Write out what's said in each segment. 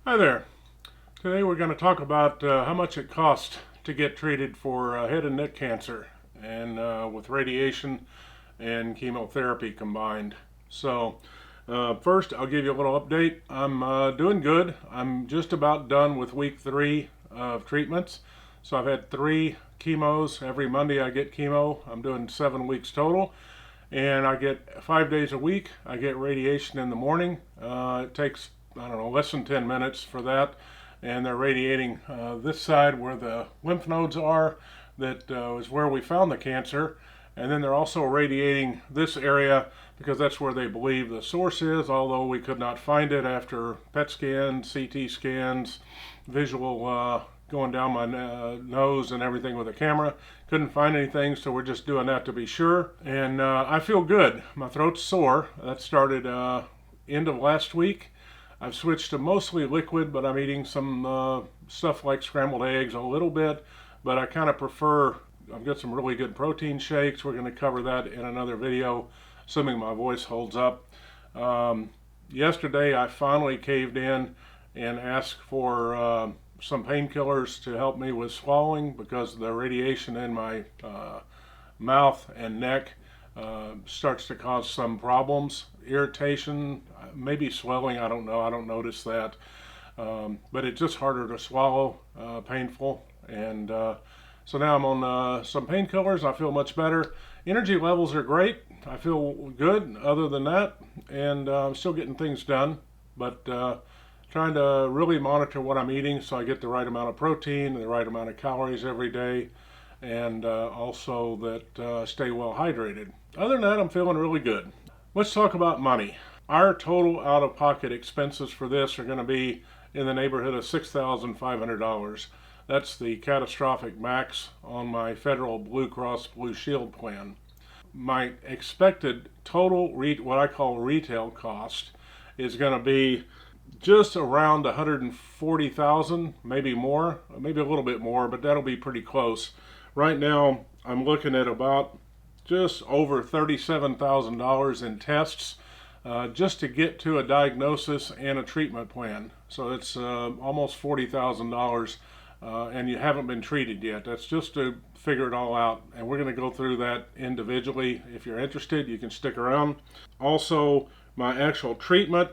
Hi there. Today we're going to talk about how much it costs to get treated for head and neck cancer, and with radiation and chemotherapy combined. So first I'll give you a little update. I'm doing good. I'm just about done with week 3 of treatments. So I've had 3 chemos. Every Monday I get chemo. I'm doing 7 weeks total. And I get 5 days a week. I get radiation in the morning. It takes, I don't know, less than 10 minutes for that. And they're radiating this side where the lymph nodes are. That is where we found the cancer. And then they're also radiating this area because that's where they believe the source is, although we could not find it after PET scans, CT scans, visual going down my nose and everything with a camera. Couldn't find anything, so we're just doing that to be sure. And I feel good. My throat's sore. That started end of last week. I've switched to mostly liquid, but I'm eating some stuff like scrambled eggs a little bit, but I kind of prefer, I've got some really good protein shakes. We're going to cover that in another video, assuming my voice holds up. Yesterday I finally caved in and asked for some painkillers to help me with swallowing because the radiation in my mouth and neck starts to cause some problems, irritation, maybe swelling, I don't know, I don't notice that. But it's just harder to swallow, painful, and so now I'm on some painkillers. I feel much better. Energy levels are great. I feel good other than that, and I'm still getting things done, but trying to really monitor what I'm eating so I get the right amount of protein and the right amount of calories every day, and also that stay well hydrated. Other than that, I'm feeling really good. Let's talk about money. Our total out-of-pocket expenses for this are going to be in the neighborhood of $6,500. That's the catastrophic max on my federal Blue Cross Blue Shield plan. My expected total, what I call retail cost, is going to be just around $140,000, maybe more, maybe a little bit more, but that'll be pretty close. Right now, I'm looking at about just over $37,000 in tests just to get to a diagnosis and a treatment plan. So it's almost $40,000, and you haven't been treated yet. That's just to figure it all out, and we're going to go through that individually. If you're interested, you can stick around. Also, my actual treatment.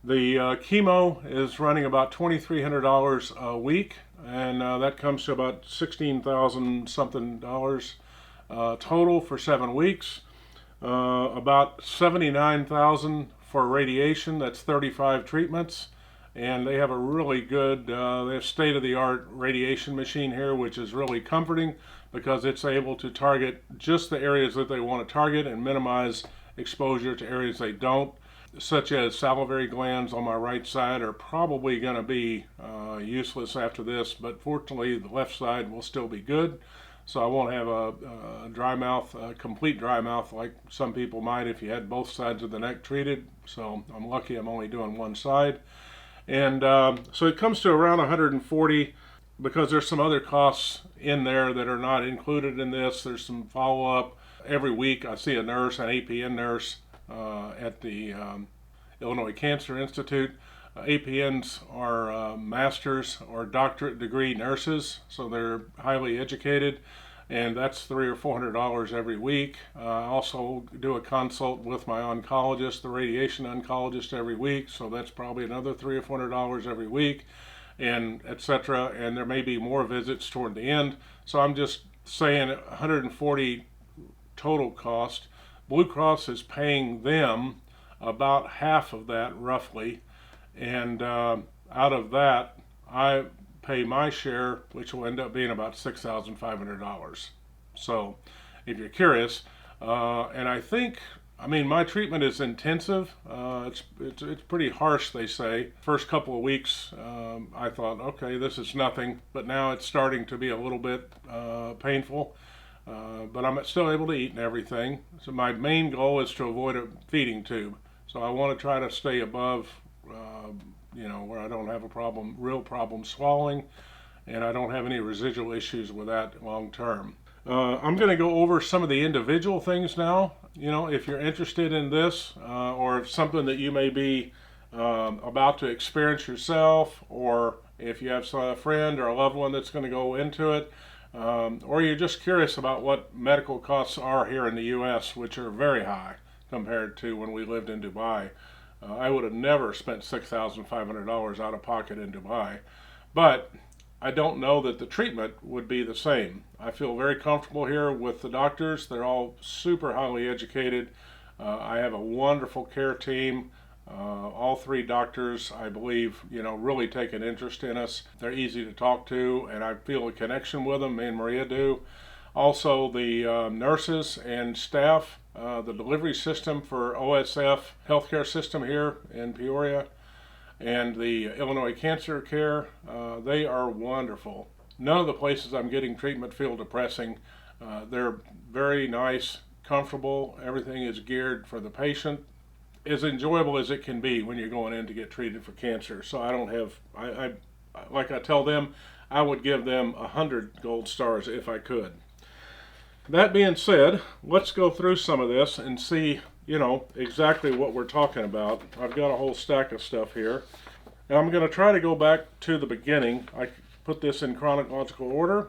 The chemo is running about $2,300 a week, and that comes to about $16,000 something total for 7 weeks. About $79,000 for radiation. That's 35 treatments, and they have a really good, they have state-of-the-art radiation machine here, which is really comforting because it's able to target just the areas that they want to target and minimize exposure to areas they don't, such as salivary glands on my right side are probably going to be useless after this, but fortunately the left side will still be good, so I won't have a dry mouth, a complete dry mouth like some people might if you had both sides of the neck treated. So I'm lucky I'm only doing one side, and so it comes to around $140 because there's some other costs in there that are not included in this. There's some follow-up every week. I see a nurse, an APN nurse, at the Illinois Cancer Institute. APNs are master's or doctorate degree nurses, so they're highly educated, and that's $300 or $400 every week. I also do a consult with my oncologist, the radiation oncologist, every week, so that's probably another $300 or $400 every week, and etc. And there may be more visits toward the end, so I'm just saying $140 total cost. Blue Cross is paying them about half of that roughly, and out of that I pay my share, which will end up being about $6,500. So if you're curious, and I think, I mean, my treatment is intensive. It's pretty harsh, they say. First couple of weeks I thought, okay, this is nothing, but now it's starting to be a little bit painful. But I'm still able to eat and everything. So my main goal is to avoid a feeding tube. So I want to try to stay above, where I don't have a real problem swallowing, and I don't have any residual issues with that long term. I'm going to go over some of the individual things now. If you're interested in this, or if something that you may be about to experience yourself, or if you have a friend or a loved one that's going to go into it, or you're just curious about what medical costs are here in the U.S., which are very high compared to when we lived in Dubai. I would have never spent $6,500 out of pocket in Dubai, but I don't know that the treatment would be the same. I feel very comfortable here with the doctors. They're all super highly educated. I have a wonderful care team. All three doctors, I believe, really take an interest in us. They're easy to talk to, and I feel a connection with them. Me and Maria do. Also, the nurses and staff, the delivery system for OSF healthcare system here in Peoria, and the Illinois CancerCare, they are wonderful. None of the places I'm getting treatment feel depressing. They're very nice, comfortable. Everything is geared for the patient, as enjoyable as it can be when you're going in to get treated for cancer. So I don't have, like I tell them, I would give them 100 gold stars if I could. That being said, let's go through some of this and see, exactly what we're talking about. I've got a whole stack of stuff here. Now I'm going to try to go back to the beginning. I put this in chronological order.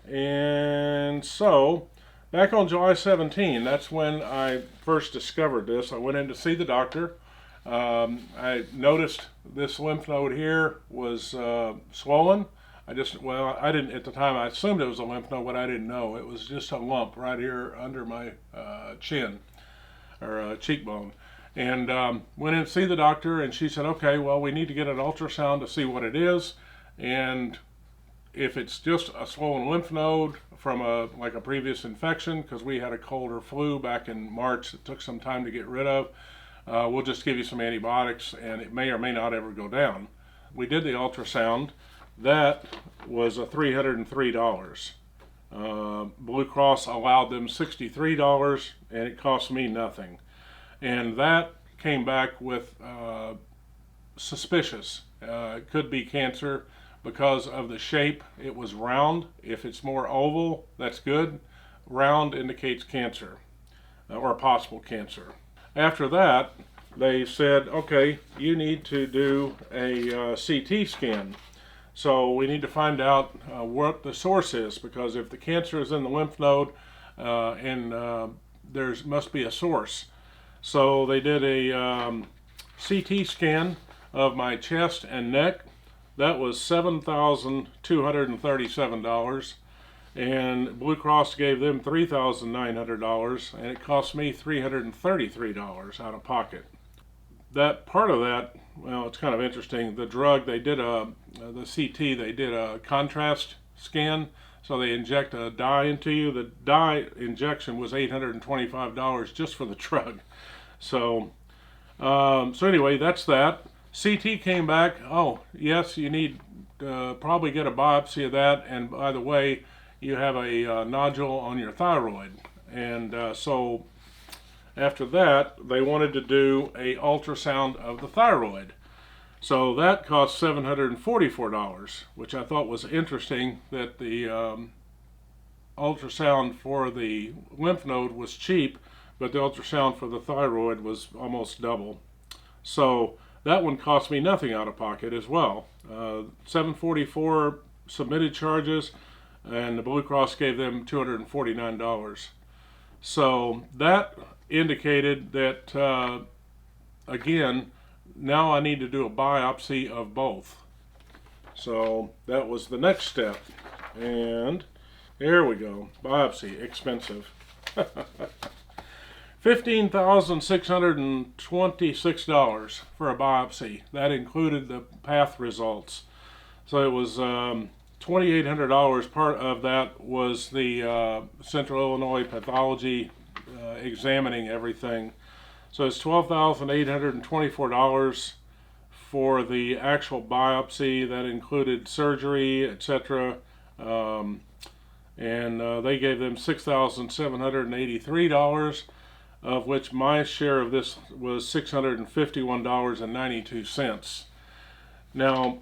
And so, back on July 17, that's when I first discovered this. I went in to see the doctor. I noticed this lymph node here was swollen. I didn't at the time. I assumed it was a lymph node, but I didn't know. It was just a lump right here under my chin, or cheekbone. And went in to see the doctor, and she said, okay, well, we need to get an ultrasound to see what it is. And if it's just a swollen lymph node from a previous infection, because we had a cold or flu back in March that took some time to get rid of, we'll just give you some antibiotics, and it may or may not ever go down. We did the ultrasound. That was $303. Blue Cross allowed them $63, and it cost me nothing. And that came back with suspicious. It could be cancer because of the shape. It was round. If it's more oval, that's good. Round indicates cancer, or possible cancer. After that, they said, okay, you need to do a CT scan. So we need to find out what the source is, because if the cancer is in the lymph node, there must be a source. So they did a CT scan of my chest and neck. That was $7,237, and Blue Cross gave them $3,900, and it cost me $333 out of pocket. That part of that, well, it's kind of interesting. The drug, they did the CT, they did a contrast scan, so they inject a dye into you. The dye injection was $825 just for the drug. So anyway, that's that. CT came back, oh, yes, you need probably get a biopsy of that, and by the way, you have a nodule on your thyroid. And so after that, they wanted to do a ultrasound of the thyroid. So that cost $744, which I thought was interesting, that the ultrasound for the lymph node was cheap, but the ultrasound for the thyroid was almost double. So that one cost me nothing out of pocket as well. $744 submitted charges, and the Blue Cross gave them $249. So that indicated that, again, now I need to do a biopsy of both. So that was the next step. And here we go. Biopsy, expensive. $15,626 for a biopsy. That included the path results. So it was $2,800. Part of that was the Central Illinois pathology examining everything. So it's $12,824 for the actual biopsy. That included surgery, etc. And they gave them $6,783, of which my share of this was $651.92. Now,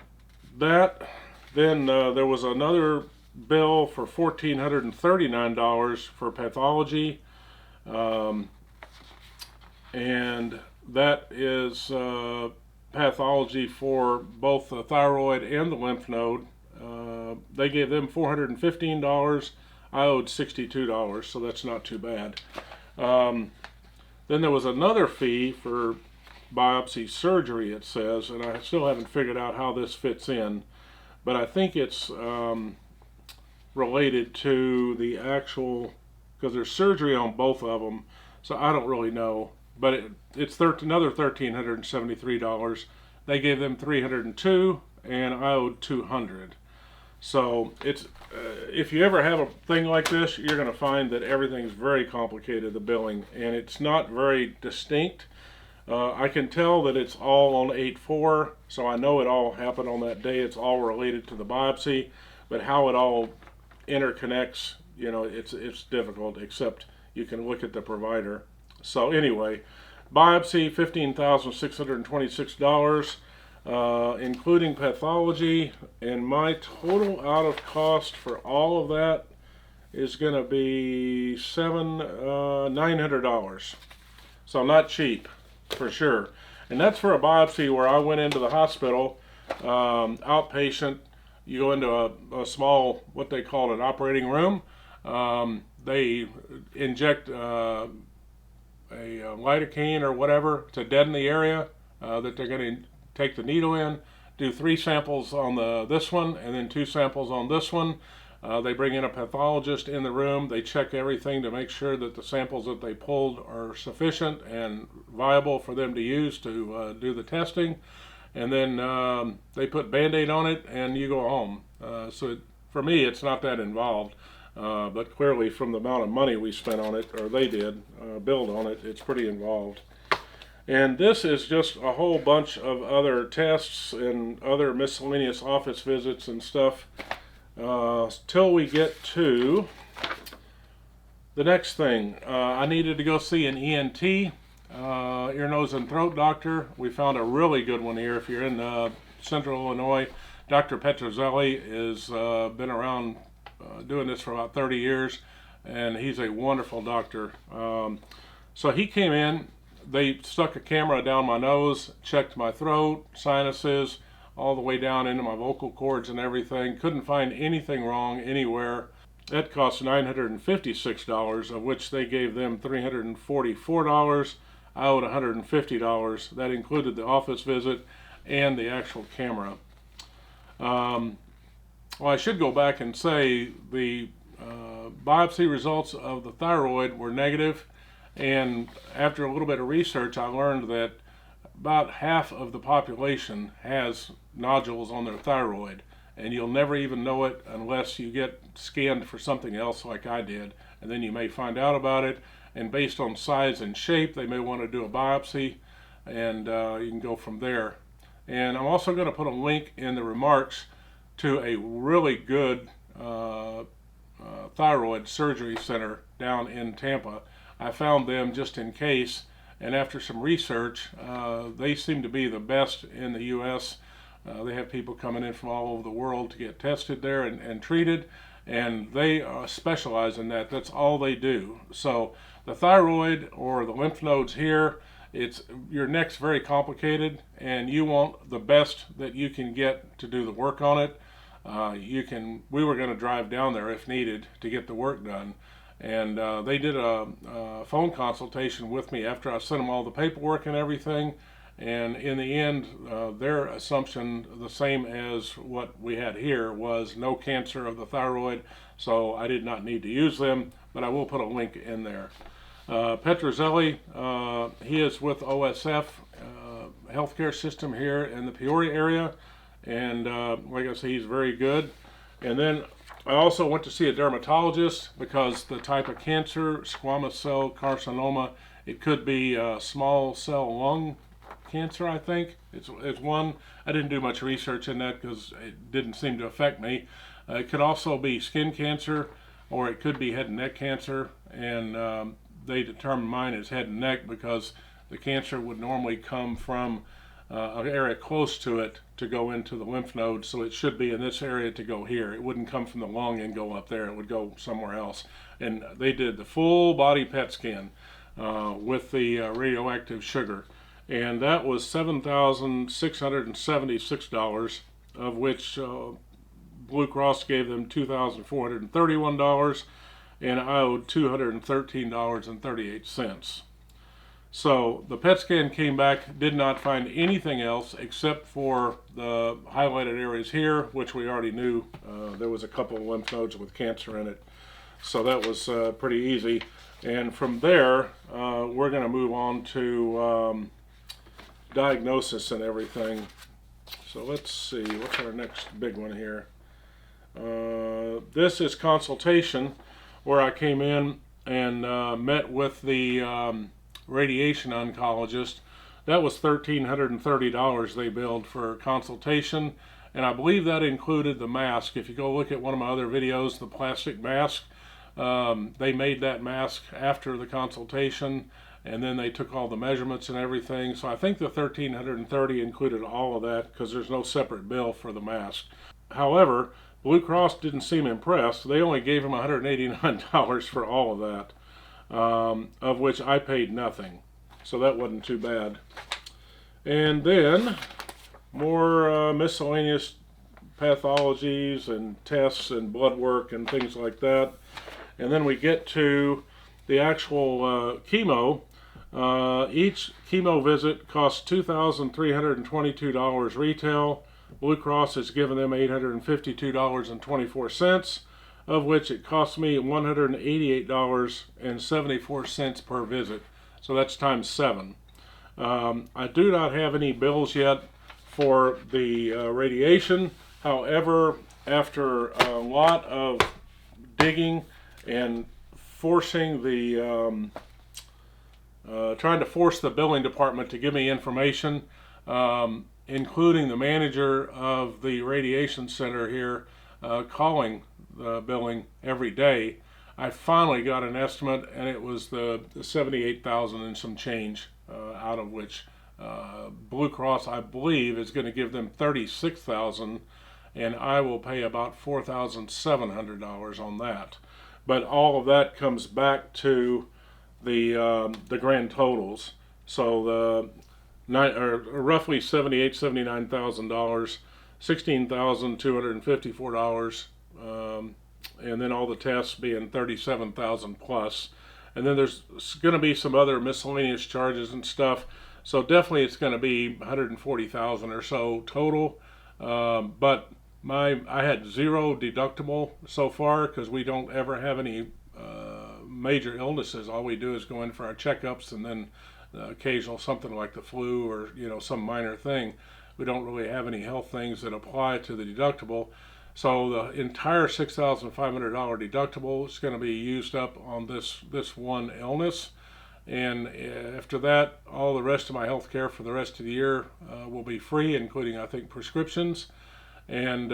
then there was another bill for $1,439 for pathology, and that is pathology for both the thyroid and the lymph node. They gave them $415. I owed $62, so that's not too bad. Then there was another fee for biopsy surgery, it says, and I still haven't figured out how this fits in, but I think it's related to the actual, because there's surgery on both of them, so I don't really know, but it's another $1,373. They gave them $302, and I owed $200. So it's if you ever have a thing like this, you're going to find that everything's very complicated, the billing, and it's not very distinct. I can tell that it's all on 8/4, so I know it all happened on that day. It's all related to the biopsy, but how it all interconnects, you know, it's difficult, except you can look at the provider. So anyway, biopsy, $15,626, including pathology, and my total out of cost for all of that is going to be $900. So not cheap, for sure. And that's for a biopsy where I went into the hospital, outpatient. You go into a small, what they call an operating room. They inject a lidocaine or whatever to deaden the area that they're going to take the needle in, do 3 samples on this one, and then 2 samples on this one. They bring in a pathologist in the room. They check everything to make sure that the samples that they pulled are sufficient and viable for them to use to do the testing. And then they put Band-Aid on it, and you go home. For me, it's not that involved. But clearly, from the amount of money we spent on it, or they did, billed on it, it's pretty involved. And this is just a whole bunch of other tests and other miscellaneous office visits and stuff till we get to the next thing. I needed to go see an ENT, ear, nose, and throat doctor. We found a really good one here. If you're in Central Illinois, Dr. Petrozelli has been around doing this for about 30 years, and he's a wonderful doctor. So he came in. They stuck a camera down my nose, checked my throat, sinuses, all the way down into my vocal cords and everything. Couldn't find anything wrong anywhere. That cost $956, of which they gave them $344. I owed $150. That included the office visit and the actual camera. Well, I should go back and say the biopsy results of the thyroid were negative. And after a little bit of research, I learned that about half of the population has nodules on their thyroid, and you'll never even know it unless you get scanned for something else like I did, and then you may find out about it, and based on size and shape, they may want to do a biopsy, and you can go from there. And I'm also going to put a link in the remarks to a really good thyroid surgery center down in Tampa. I found them just in case, and after some research, they seem to be the best in the U.S. They have people coming in from all over the world to get tested there and treated, and they specialize in that. That's all they do. So the thyroid or the lymph nodes here, your neck's very complicated, and you want the best that you can get to do the work on it. We were going to drive down there if needed to get the work done. And they did a phone consultation with me after I sent them all the paperwork and everything. And in the end, their assumption, the same as what we had here, was no cancer of the thyroid. So I did not need to use them, but I will put a link in there. Petrozelli, he is with OSF healthcare system here in the Peoria area. And like I say, he's very good. And then I also went to see a dermatologist because the type of cancer, squamous cell carcinoma, it could be small cell lung cancer, I think. It's one. I didn't do much research in that because it didn't seem to affect me. It could also be skin cancer, or it could be head and neck cancer, and they determined mine as head and neck because the cancer would normally come from an area close to it to go into the lymph node, so it should be in this area to go here. It wouldn't come from the lung and go up there. It would go somewhere else. And they did the full body PET scan with the radioactive sugar, and that was $7,676, of which Blue Cross gave them $2,431, and I owed $213.38. So the PET scan came back, did not find anything else except for the highlighted areas here, which we already knew. There was a couple of lymph nodes with cancer in it. So that was pretty easy. And from there, we're going to move on to diagnosis and everything. So let's see, what's our next big one here? This is consultation, where I came in and met with the radiation oncologist. That was $1,330 they billed for consultation, and I believe that included the mask. If you go look at one of my other videos, the plastic mask, they made that mask after the consultation, and then they took all the measurements and everything. So I think the $1,330 included all of that, because there's no separate bill for the mask. However, Blue Cross didn't seem impressed. They only gave him $189 for all of that, of which I paid nothing. So that wasn't too bad. And then more miscellaneous pathologies and tests and blood work and things like that. And then we get to the actual chemo. Each chemo visit costs $2,322 retail. Blue Cross has given them $852.24, of which it cost me $188.74 per visit. So that's times 7. I do not have any bills yet for the radiation. However, after a lot of digging and forcing the trying to force the billing department to give me information, including the manager of the radiation center here calling the billing every day, I finally got an estimate, and it was the $78,000 and some change, out of which Blue Cross, I believe, is going to give them $36,000, and I will pay about $4,700 on that. But all of that comes back to the grand totals. So roughly $79,000, $16,254, and then all the tests being $37,000 plus. And then there's going to be some other miscellaneous charges and stuff. So definitely it's going to be $140,000 or so total. But I had 0 deductible so far, because we don't ever have any major illnesses. All we do is go in for our checkups, and then occasional something like the flu or some minor thing. We don't really have any health things that apply to the deductible. So the entire $6,500 deductible is going to be used up on this one illness, and after that, all the rest of my health care for the rest of the year will be free, including, I think, prescriptions. And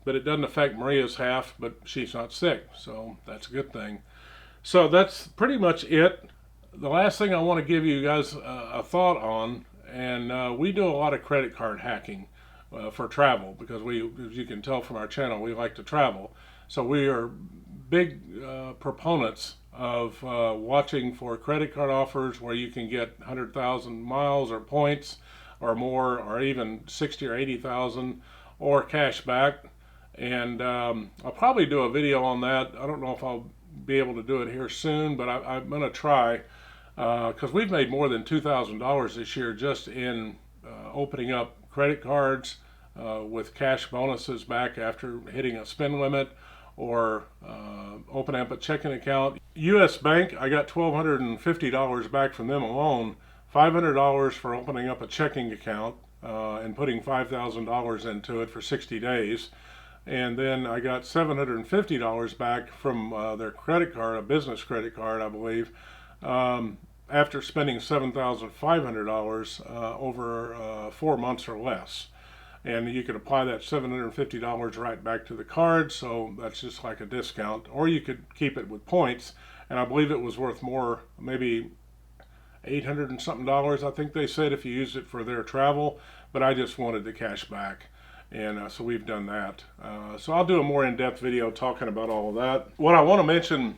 but it doesn't affect Maria's half, but she's not sick, so that's a good thing. So that's pretty much it. The last thing I want to give you guys a thought on, and we do a lot of credit card hacking for travel, because as you can tell from our channel, we like to travel. So we are big proponents of watching for credit card offers where you can get 100,000 miles or points or more, or even 60 or 80,000, or cash back. And I'll probably do a video on that. I don't know if I'll be able to do it here soon, but I'm going to try, because we've made more than $2,000 this year just in opening up credit cards with cash bonuses back after hitting a spend limit, or opening up a checking account. U.S. Bank, I got $1,250 back from them alone, $500 for opening up a checking account and putting $5,000 into it for 60 days. And then I got $750 back from their credit card, a business credit card, I believe, after spending $7,500 over 4 months or less. And you could apply that $750 right back to the card, so that's just like a discount. Or you could keep it with points, and I believe it was worth more, maybe $800 and something, I think they said, if you used it for their travel. But I just wanted the cash back, and so we've done that. So I'll do a more in-depth video talking about all of that. What I want to mention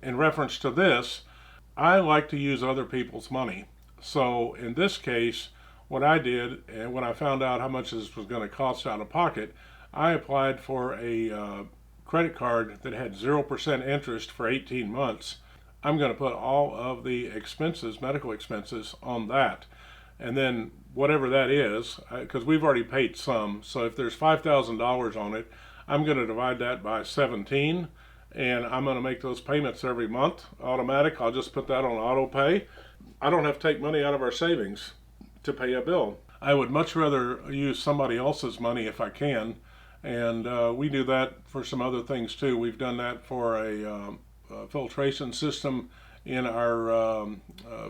in reference to this, I like to use other people's money. So in this case, what I did, and when I found out how much this was going to cost out of pocket, I applied for a credit card that had 0% interest for 18 months. I'm going to put all of the expenses, medical expenses, on that. And then whatever that is, because we've already paid some, so if there's $5,000 on it, I'm going to divide that by 17, and I'm going to make those payments every month automatic. I'll just put that on auto pay. I don't have to take money out of our savings to pay a bill. I would much rather use somebody else's money if I can, and we do that for some other things too. We've done that for a filtration system in our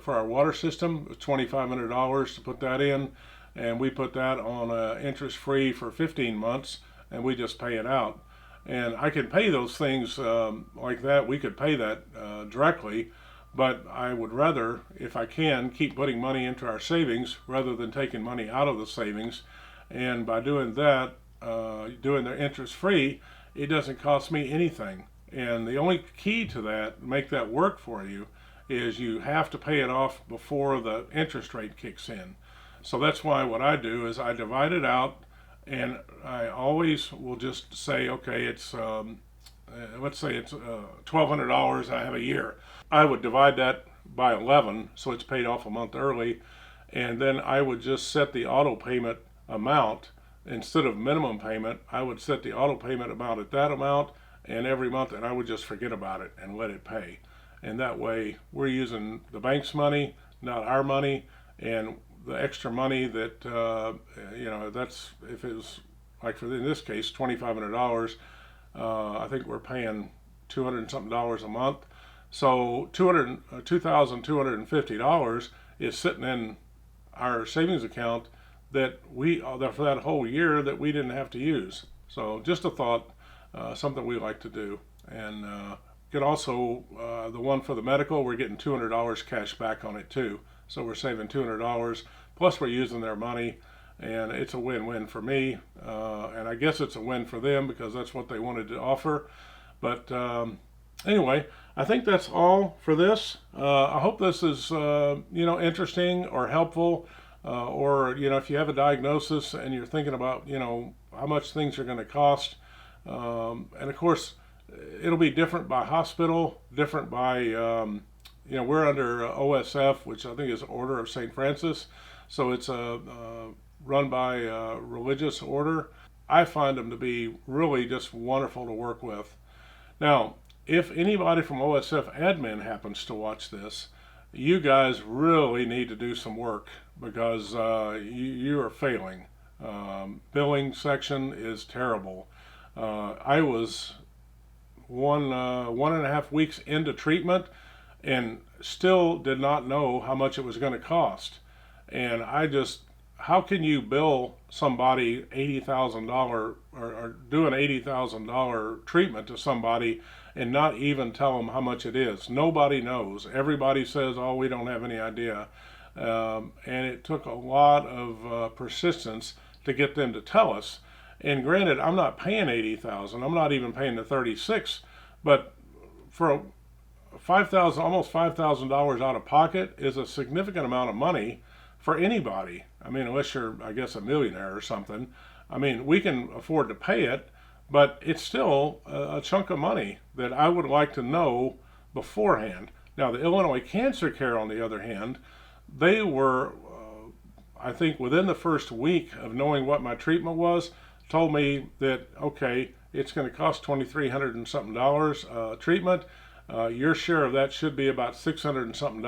for our water system. It's $2,500 to put that in, and we put that on interest free for 15 months, and we just pay it out. And I can pay those things like that. We could pay that directly, but I would rather, if I can, keep putting money into our savings rather than taking money out of the savings. And by doing that, doing the interest free, it doesn't cost me anything. And the only key to that, make that work for you, is you have to pay it off before the interest rate kicks in. So that's why what I do is I divide it out, and I always will just say, okay, it's let's say it's $1,200 I have a year. I would divide that by 11, so it's paid off a month early, and then I would just set the auto payment amount. Instead of minimum payment, I would set the auto payment amount at that amount, and every month, and I would just forget about it and let it pay. And that way we're using the bank's money, not our money, and the extra money that that's, if it was like for in this case $2,500, I think we're paying $200 and something a month. So $2,250 is sitting in our savings account that for that whole year that we didn't have to use. So just a thought. Something we like to do. And get also the one for the medical, we're getting $200 cash back on it too. So we're saving $200, plus we're using their money, and it's a win-win for me. And I guess it's a win for them because that's what they wanted to offer. But anyway, I think that's all for this. I hope this is interesting or helpful, or if you have a diagnosis and you're thinking about how much things are going to cost. And of course, it'll be different by hospital, different by, we're under OSF, which I think is Order of St. Francis. So it's run by a religious order. I find them to be really just wonderful to work with. Now, if anybody from OSF admin happens to watch this, you guys really need to do some work because you are failing. Billing section is terrible. I was 1.5 weeks into treatment and still did not know how much it was going to cost. And how can you bill somebody $80,000 or do an $80,000 treatment to somebody and not even tell them how much it is? Nobody knows. Everybody says, oh, we don't have any idea. And it took a lot of persistence to get them to tell us. And granted, I'm not paying $80,000. I'm not even paying the $36,000, but for almost $5,000 out of pocket is a significant amount of money for anybody. I mean, unless you're, I guess, a millionaire or something. I mean, we can afford to pay it, but it's still a chunk of money that I would like to know beforehand. Now, the Illinois CancerCare, on the other hand, they were, I think, within the first week of knowing what my treatment was, told me that, okay, it's going to cost $2,300 and something treatment. Your share of that should be about $600 and something,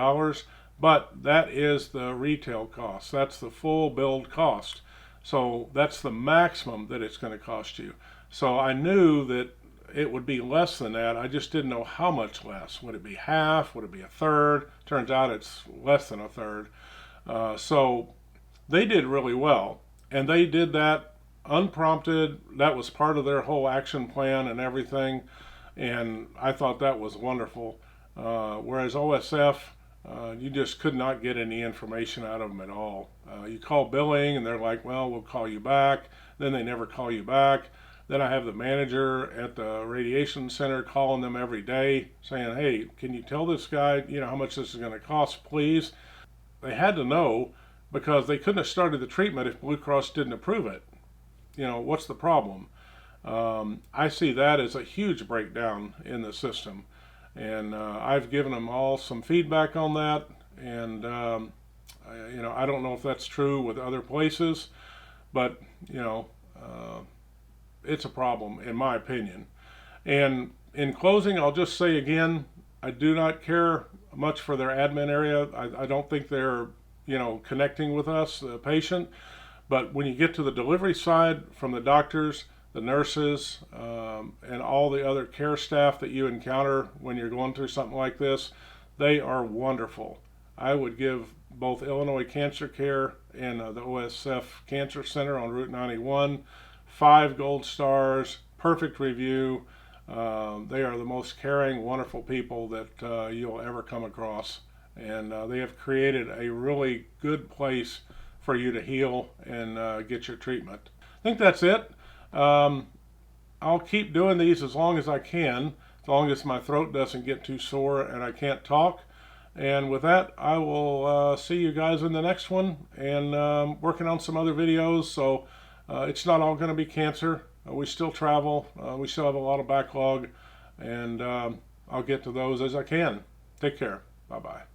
but that is the retail cost. That's the full billed cost. So that's the maximum that it's going to cost you. So I knew that it would be less than that. I just didn't know how much less. Would it be half? Would it be a third? Turns out it's less than a third. So they did really well, and they did that unprompted. That was part of their whole action plan and everything, and I thought that was wonderful. Whereas OSF, you just could not get any information out of them at all. You call billing and they're like, well, we'll call you back. Then they never call you back. Then I have the manager at the radiation center calling them every day saying, hey, can you tell this guy how much this is going to cost, please? they had to know, because they couldn't have started the treatment if Blue Cross didn't approve it. You know, what's the problem? I see that as a huge breakdown in the system, and I've given them all some feedback on that, and you know, I don't know if that's true with other places, but you know, it's a problem in my opinion. And in closing, I'll just say again, I do not care much for their admin area. I don't think they're, you know, connecting with us, the patient. But when you get to the delivery side, from the doctors, the nurses, and all the other care staff that you encounter when you're going through something like this, they are wonderful. I would give both Illinois CancerCare and the OSF Cancer Center on Route 91 5 gold stars, perfect review. They are the most caring, wonderful people that you'll ever come across. And they have created a really good place for you to heal and get your treatment. I think that's it. I'll keep doing these as long as I can, as long as my throat doesn't get too sore and I can't talk. And with that, I will see you guys in the next one, and working on some other videos. So it's not all going to be cancer. We still travel. We still have a lot of backlog, and I'll get to those as I can. Take care. Bye-bye.